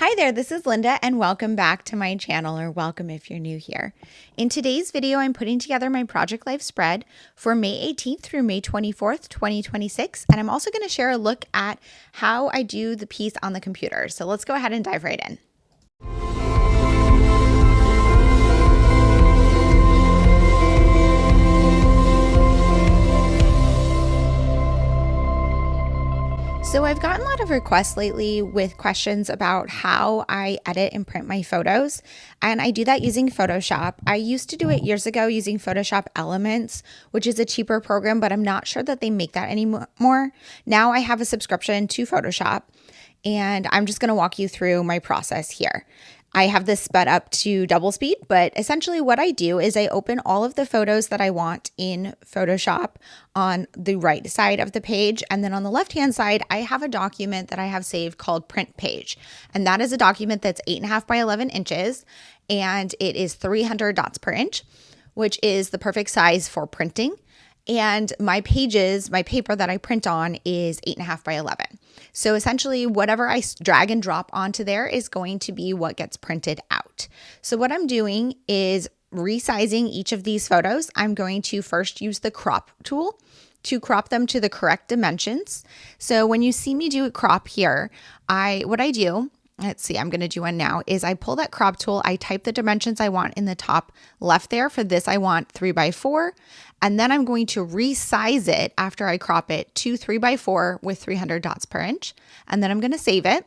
Hi there, this is Linda and welcome back to my channel, or welcome if you're new here. In today's video, I'm putting together my Project Life spread for May 18th through May 24th, 2026. And I'm also going to share a look at how I do the piece on the computer. So let's go ahead and dive right in. So I've gotten a lot of requests lately with questions about how I edit and print my photos, and I do that using Photoshop. I used to do it years ago using Photoshop Elements, which is a cheaper program, but I'm not sure that they make that anymore. Now I have a subscription to Photoshop, and I'm just going to walk you through my process here. I have this sped up to double speed, but essentially what I do is I open all of the photos that I want in Photoshop on the right side of the page. And then on the left-hand side, I have a document that I have saved called Print Page. And that is a document that's 8.5 by 11 inches, and it is 300 dots per inch, which is the perfect size for printing. And my paper that I print on is 8.5 by 11. So essentially whatever I drag and drop onto there is going to be what gets printed out. So what I'm doing is resizing each of these photos. I'm going to first use the crop tool to crop them to the correct dimensions. So when you see me do a crop here, what I do, let's see, I'm going to do one now, is I pull that crop tool, I type the dimensions I want in the top left there. For this, I want 3x4, and then I'm going to resize it after I crop it to 3x4 with 300 dots per inch, and then I'm going to save it.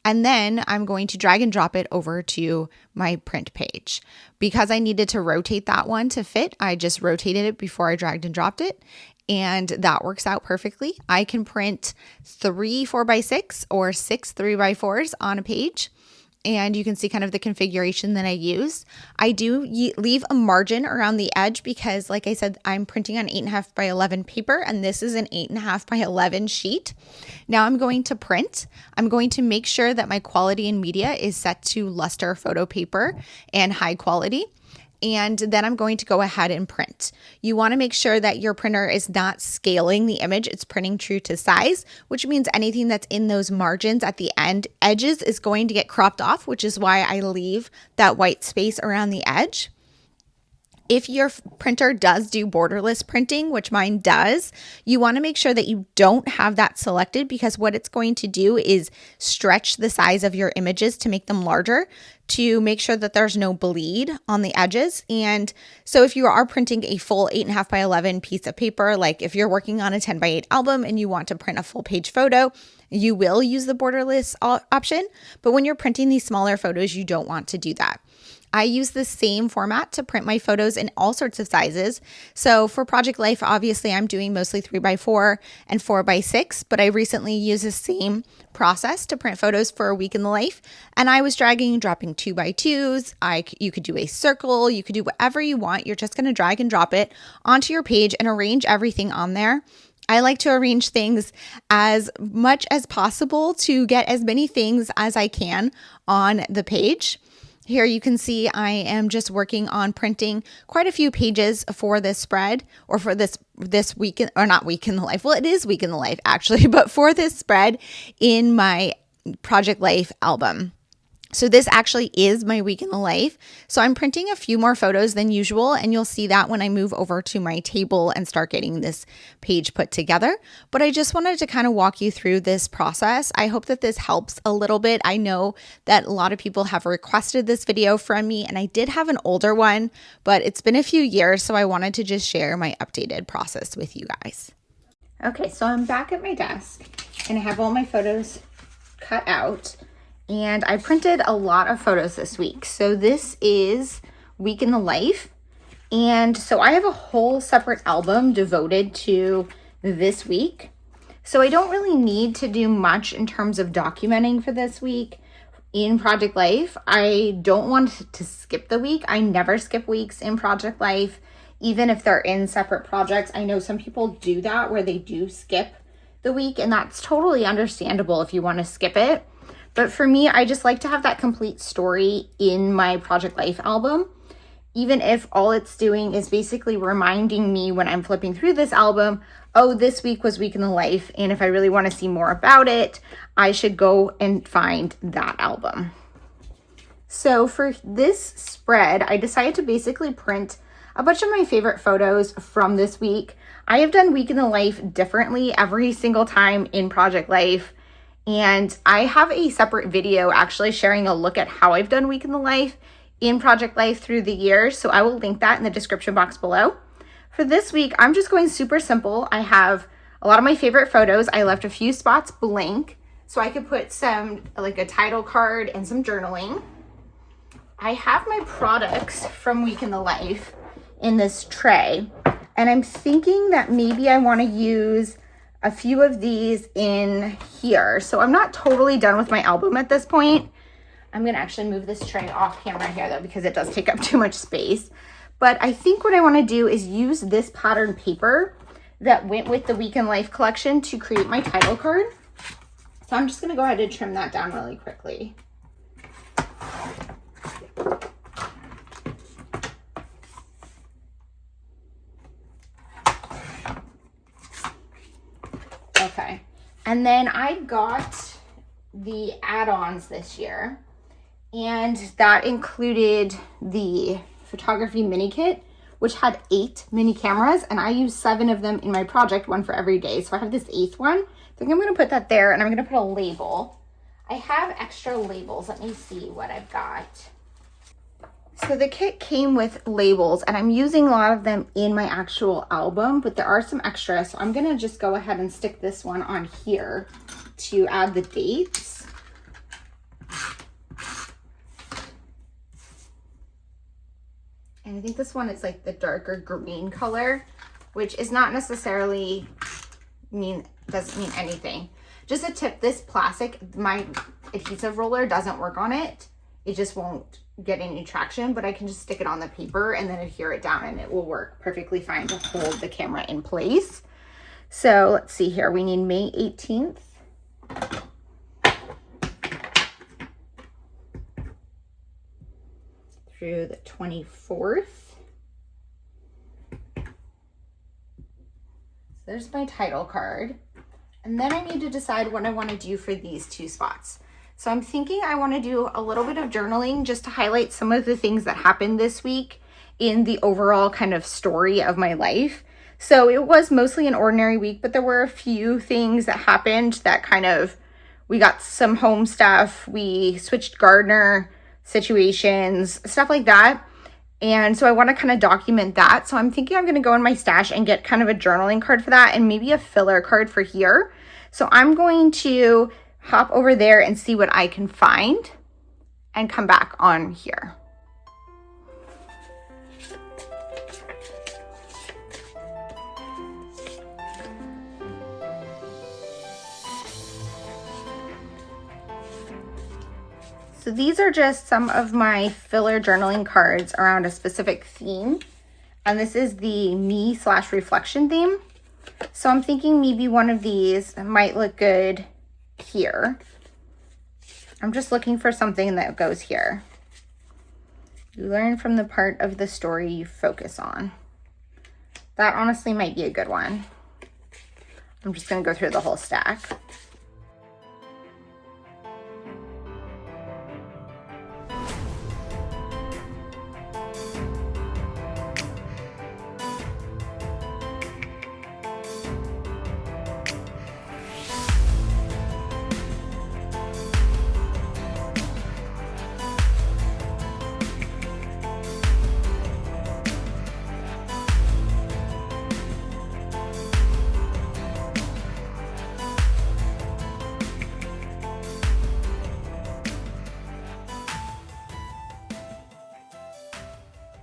And then I'm going to drag and drop it over to my print page. Because I needed to rotate that one to fit, I just rotated it before I dragged and dropped it. And that works out perfectly. I can print 3 4x6 or 6 3x4s on a page. And you can see kind of the configuration that I use. I do leave a margin around the edge because, like I said, I'm printing on 8.5 by 11 paper, and this is an 8.5 by 11 sheet. Now I'm going to print. I'm going to make sure that my quality in media is set to Luster Photo Paper and high quality. And then I'm going to go ahead and print. You want to make sure that your printer is not scaling the image. It's printing true to size, which means anything that's in those margins at the edges is going to get cropped off, which is why I leave that white space around the edge. If your printer does do borderless printing, which mine does, you want to make sure that you don't have that selected, because what it's going to do is stretch the size of your images to make them larger, to make sure that there's no bleed on the edges. And so if you are printing a full 8.5 by 11 piece of paper, like if you're working on a 10 by 8 album and you want to print a full page photo, you will use the borderless option. But when you're printing these smaller photos, you don't want to do that. I use the same format to print my photos in all sorts of sizes. So for Project Life, obviously I'm doing mostly 3x4 and 4x6, but I recently used the same process to print photos for a week in the life. And I was dragging and dropping 2x2s. You could do a circle, you could do whatever you want. You're just going to drag and drop it onto your page and arrange everything on there. I like to arrange things as much as possible to get as many things as I can on the page. Here you can see I am just working on printing quite a few pages for this spread, or for this week, or not week in the life. Well, it is week in the life actually, but for this spread in my Project Life album. So this actually is my week in the life. So I'm printing a few more photos than usual, and you'll see that when I move over to my table and start getting this page put together. But I just wanted to kind of walk you through this process. I hope that this helps a little bit. I know that a lot of people have requested this video from me, and I did have an older one, but it's been a few years, so I wanted to just share my updated process with you guys. Okay, so I'm back at my desk, and I have all my photos cut out. And I printed a lot of photos this week. So this is week in the life. And so I have a whole separate album devoted to this week. So I don't really need to do much in terms of documenting for this week in Project Life. I don't want to skip the week. I never skip weeks in Project Life, even if they're in separate projects. I know some people do that where they do skip the week, and that's totally understandable if you want to skip it. But for me, I just like to have that complete story in my Project Life album. even if all it's doing is basically reminding me when I'm flipping through this album, oh, this week was Week in the Life, and if I really want to see more about it, I should go and find that album. So for this spread, I decided to basically print a bunch of my favorite photos from this week. I have done Week in the Life differently every single time in Project Life, and I have a separate video actually sharing a look at how I've done Week in the Life in Project Life through the years, so I will link that in the description box below. For this week, I'm just going super simple. I have a lot of my favorite photos. I left a few spots blank so I could put some, like a title card and some journaling. I have my products from Week in the Life in this tray, and I'm thinking that maybe I want to use a few of these in here. So I'm not totally done with my album at this point. I'm going to actually move this tray off camera here though, because it does take up too much space. But I think what I want to do is use this pattern paper that went with the Week in Life collection to create my title card. So I'm just going to go ahead and trim that down really quickly. Okay, and then I got the add-ons this year, and that included the photography mini kit, which had 8 mini cameras, and I used 7 of them in my project, one for every day. So I have this 8th one. I think I'm going to put that there, and I'm going to put a label. I have extra labels. Let me see what I've got. So the kit came with labels, and I'm using a lot of them in my actual album, but there are some extras. So I'm going to just go ahead and stick this one on here to add the dates. And I think this one is like the darker green color, which is not necessarily doesn't mean anything. Just a tip, this plastic, my adhesive roller doesn't work on it. It just won't get any traction, but I can just stick it on the paper and then adhere it down, and it will work perfectly fine to hold the camera in place. So let's see here. We need May 18th. Through the 24th. So there's my title card. And then I need to decide what I want to do for these 2 spots. So I'm thinking I want to do a little bit of journaling just to highlight some of the things that happened this week in the overall kind of story of my life. So it was mostly an ordinary week, but there were a few things that happened that kind of, we got some home stuff, we switched gardener situations, stuff like that. And so I want to kind of document that. So I'm thinking I'm going to go in my stash and get kind of a journaling card for that, and maybe a filler card for here. So I'm going to hop over there and see what I can find and come back on here. So these are just some of my filler journaling cards around a specific theme. And this is the me/reflection theme. So I'm thinking maybe one of these might look good here. I'm just looking for something that goes here. You learn from the part of the story you focus on. That honestly might be a good one. I'm just going to go through the whole stack.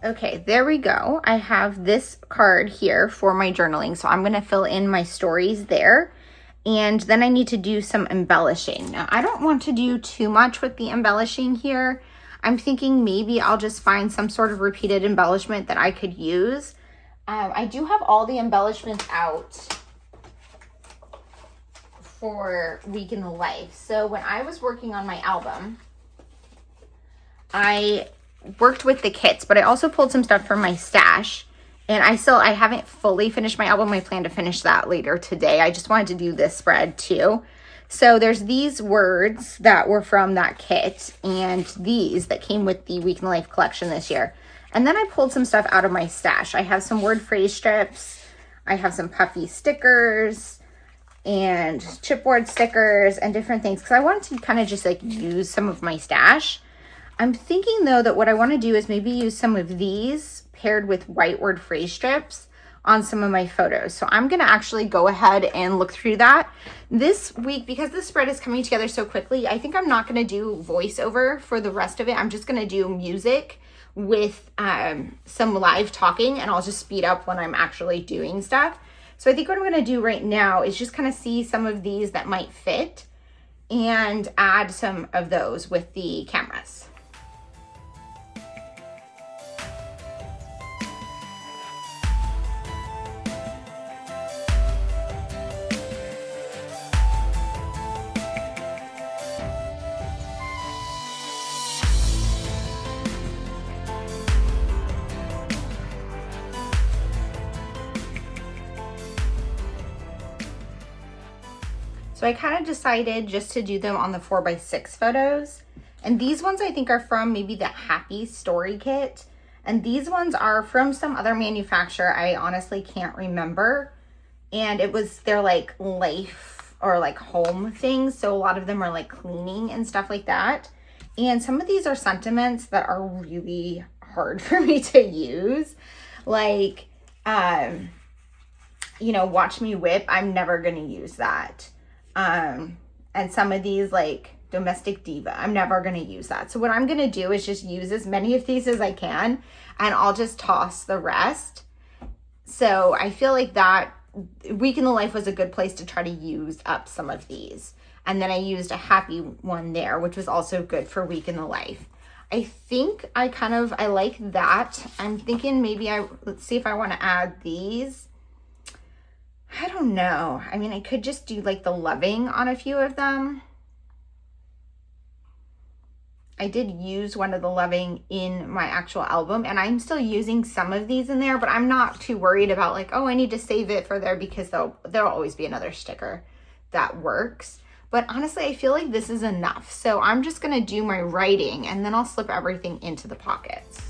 Okay, there we go. I have this card here for my journaling. So I'm going to fill in my stories there. And then I need to do some embellishing. Now, I don't want to do too much with the embellishing here. I'm thinking maybe I'll just find some sort of repeated embellishment that I could use. I do have all the embellishments out for Week in the Life. So when I was working on my album, I worked with the kits, but I also pulled some stuff from my stash. And I haven't fully finished my album. I plan to finish that later today. I just wanted to do this spread too. So there's these words that were from that kit and these that came with the Week in the Life collection this year. And then I pulled some stuff out of my stash. I have some word phrase strips. I have some puffy stickers and chipboard stickers and different things because I wanted to kind of just like use some of my stash. I'm thinking though that what I want to do is maybe use some of these paired with white word phrase strips on some of my photos. So I'm going to actually go ahead and look through that this week because the spread is coming together so quickly. I think I'm not going to do voiceover for the rest of it. I'm just going to do music with some live talking, and I'll just speed up when I'm actually doing stuff. So I think what I'm going to do right now is just kind of see some of these that might fit and add some of those with the cameras. So I kind of decided just to do them on the 4x6 photos. And these ones I think are from maybe the Happy Story kit. And these ones are from some other manufacturer. I honestly can't remember. And they're like life or like home things. So a lot of them are like cleaning and stuff like that. And some of these are sentiments that are really hard for me to use. Like, watch me whip. I'm never going to use that. And some of these like domestic diva, I'm never going to use that. So what I'm going to do is just use as many of these as I can, and I'll just toss the rest. So I feel like that Week in the Life was a good place to try to use up some of these. And then I used a happy one there, which was also good for Week in the Life. I think I like that. I'm thinking maybe let's see if I want to add these. I don't know. I mean, I could just do like the loving on a few of them. I did use one of the loving in my actual album, and I'm still using some of these in there, but I'm not too worried about like, oh, I need to save it for there because there'll always be another sticker that works. But honestly, I feel like this is enough. So I'm just going to do my writing and then I'll slip everything into the pockets.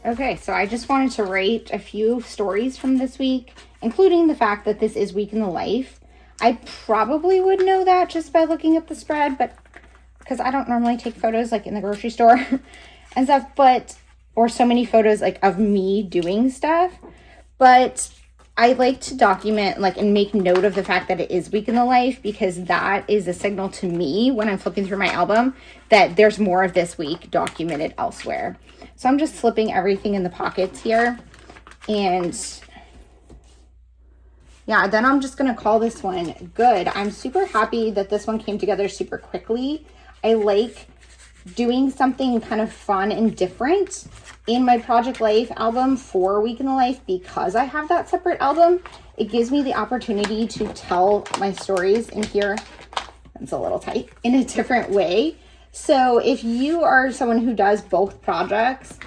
Okay, so I just wanted to rate a few stories from this week, including the fact that this is Week in the Life. I probably would know that just by looking at the spread, but because I don't normally take photos like in the grocery store and stuff, or so many photos like of me doing stuff. But I like to document and make note of the fact that it is Week in the Life, because that is a signal to me when I'm flipping through my album that there's more of this week documented elsewhere. So I'm just slipping everything in the pockets here. And yeah, then I'm just going to call this one good. I'm super happy that this one came together super quickly. I like doing something kind of fun and different in my Project Life album for Week in the Life because I have that separate album. It gives me the opportunity to tell my stories in here. It's a little tight, in a different way. So if you are someone who does both projects,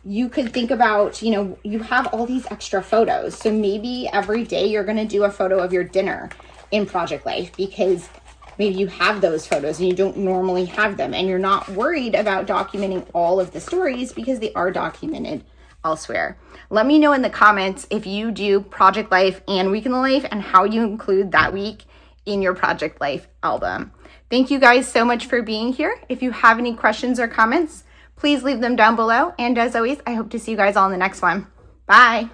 you could think about, you have all these extra photos. So maybe every day you're going to do a photo of your dinner in Project Life because maybe you have those photos and you don't normally have them, and you're not worried about documenting all of the stories because they are documented elsewhere. Let me know in the comments if you do project life and week in the life and how you include that week in your project life album. Thank you guys so much for being here. If you have any questions or comments, please leave them down below. And as always, I hope to see you guys all in the next one. Bye.